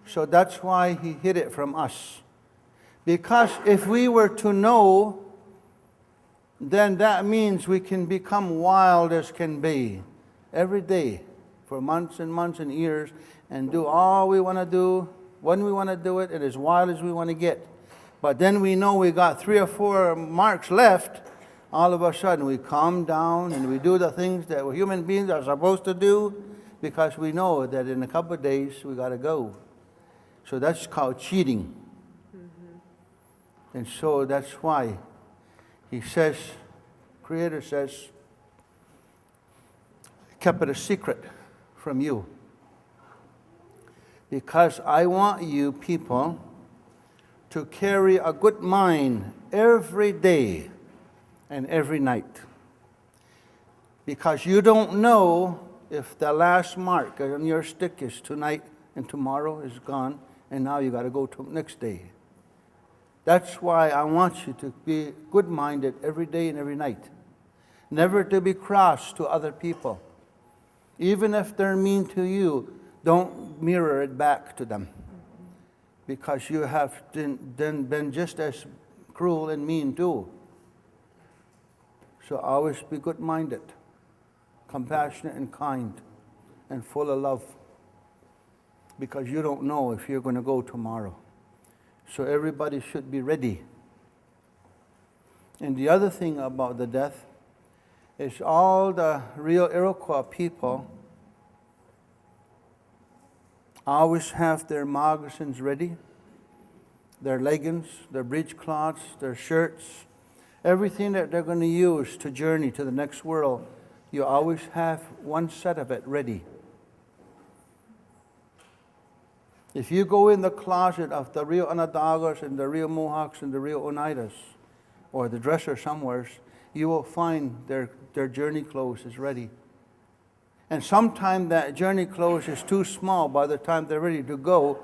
So that's why he hid it from us. Because if we were to know, then that means we can become wild as can be every day for months and months and years and do all we want to do, when we want to do it, and as wild as we want to get. But then we know we got 3 or 4 marks left. All of a sudden we calm down and we do the things that human beings are supposed to do because we know that in a couple of days we got to go. So that's called cheating. And so that's why he says, Creator says, kept it a secret from you. Because I want you people to carry a good mind every day and every night. Because you don't know if the last mark on your stick is tonight and tomorrow is gone, and now you got to go to next day. That's why I want you to be good-minded every day and every night. Never to be cross to other people. Even if they're mean to you, don't mirror it back to them. Because you have then been just as cruel and mean too. So always be good-minded, compassionate and kind, and full of love. Because you don't know if you're going to go tomorrow. So everybody should be ready. And the other thing about the death is all the real Iroquois people always have their moccasins ready, their leggings, their breechcloths, their shirts, everything that they're going to use to journey to the next world. You always have one set of it ready. If you go in the closet of the real Onondagas and the real Mohawks and the real Oneidas, or the dresser somewhere, you will find their journey clothes is ready. And sometimes that journey clothes is too small by the time they're ready to go.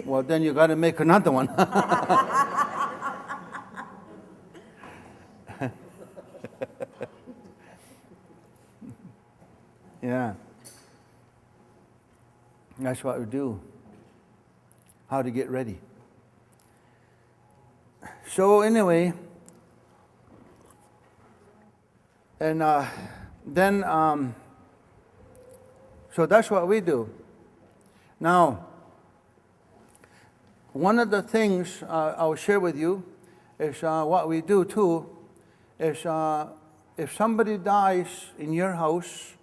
Well, then you got to make another one. Yeah. That's what we do. How to get ready. So anyway, and then, so that's what we do. Now, one of the things I'll share with you is what we do too, is if somebody dies in your house,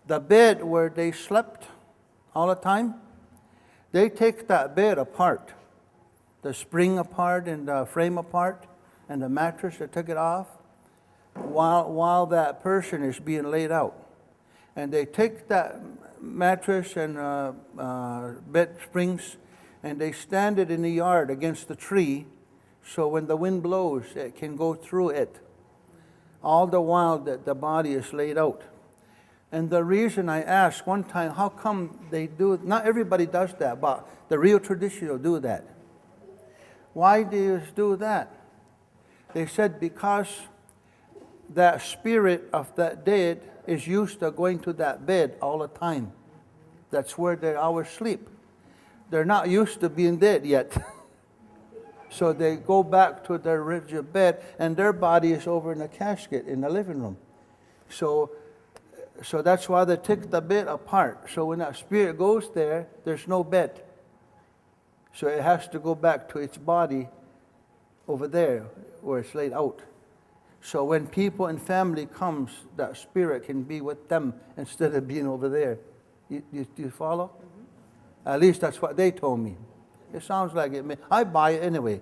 the bed where they slept all the time, they take that bed apart, the spring apart and the frame apart, and the mattress, they took it off, while that person is being laid out. And they take that mattress and bed springs, and they stand it in the yard against the tree, so when the wind blows, it can go through it, all the while that the body is laid out. And the reason I asked one time, how come they do it? Not everybody does that, but the real traditional do that. Why do you do that? They said because that spirit of that dead is used to going to that bed all the time. That's where they always sleep. They're not used to being dead yet. So they go back to their original bed, and their body is over in a casket in the living room. So that's why they take the bed apart. So when that spirit goes there, there's no bed. So it has to go back to its body over there where it's laid out. So when people and family comes, that spirit can be with them instead of being over there. You follow? Mm-hmm. At least that's what they told me. It sounds like it. I buy it anyway.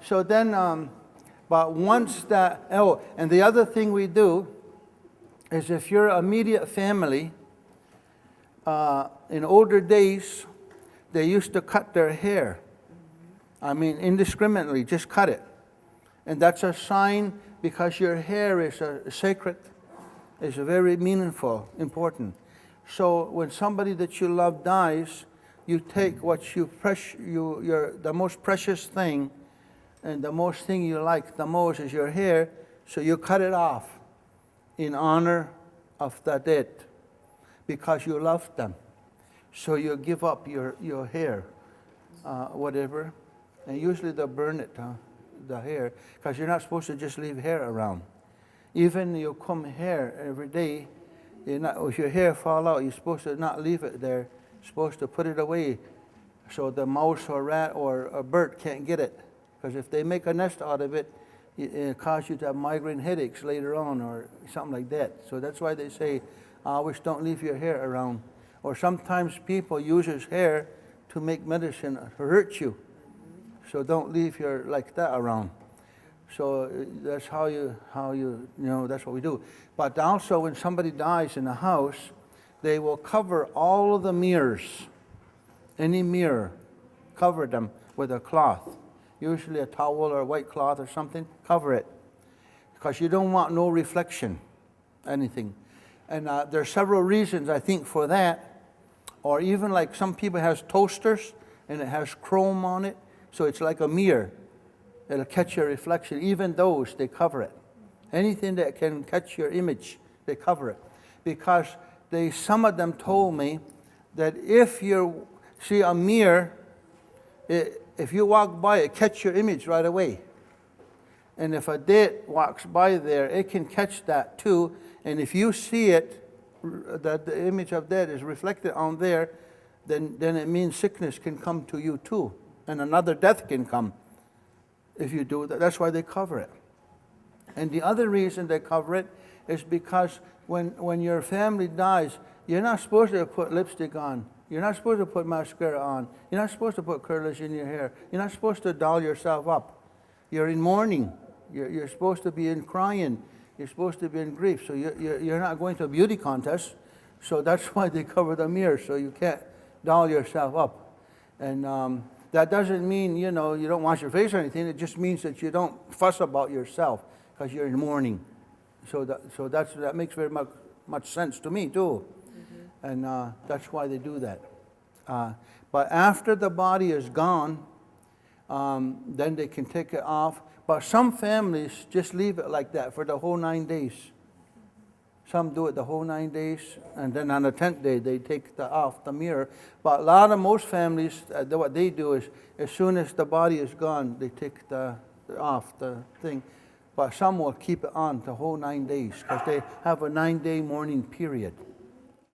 So then... But once that, and the other thing we do is if your immediate family, in older days, they used to cut their hair. I mean, indiscriminately, just cut it. And that's a sign because your hair is sacred, is very meaningful, important. So when somebody that you love dies, you take what the most precious thing, and the most thing you like the most is your hair, so you cut it off in honor of the dead because you love them. So you give up your hair, whatever, and usually they'll burn it, the hair, because you're not supposed to just leave hair around. Even you comb hair every day, if your hair fall out, you're supposed to not leave it there. You're supposed to put it away so the mouse or rat or a bird can't get it. Because if they make a nest out of it, it causes you to have migraine headaches later on or something like that. So that's why they say, always don't leave your hair around. Or sometimes people use his hair to make medicine to hurt you. So don't leave your like that around. So that's how you that's what we do. But also when somebody dies in a house, they will cover all of the mirrors. Any mirror, cover them with a cloth. Usually a towel or a white cloth or something, cover it. Because you don't want no reflection, anything. And there are several reasons, I think, for that. Or even like some people has toasters and it has chrome on it, so it's like a mirror. It'll catch your reflection. Even those, they cover it. Anything that can catch your image, they cover it. Because some of them told me that if you see a mirror, if you walk by it, catch your image right away. And if a dead walks by there, it can catch that too. And if you see it, that the image of dead is reflected on there, then it means sickness can come to you too. And another death can come if you do that. That's why they cover it. And the other reason they cover it is because when your family dies, you're not supposed to put lipstick on. You're not supposed to put mascara on. You're not supposed to put curlers in your hair. You're not supposed to doll yourself up. You're in mourning. You're supposed to be in crying. You're supposed to be in grief. So you're not going to a beauty contest. So that's why they cover the mirror, so you can't doll yourself up. And that doesn't mean, you don't wash your face or anything. It just means that you don't fuss about yourself because you're in mourning. So that makes very much sense to me too. And that's why they do that. But after the body is gone, then they can take it off. But some families just leave it like that for the whole 9 days. Some do it the whole 9 days, and then on the 10th day, they take off the mirror. But most families, what they do is, as soon as the body is gone, they take off the thing. But some will keep it on the whole 9 days, because they have a 9-day mourning period.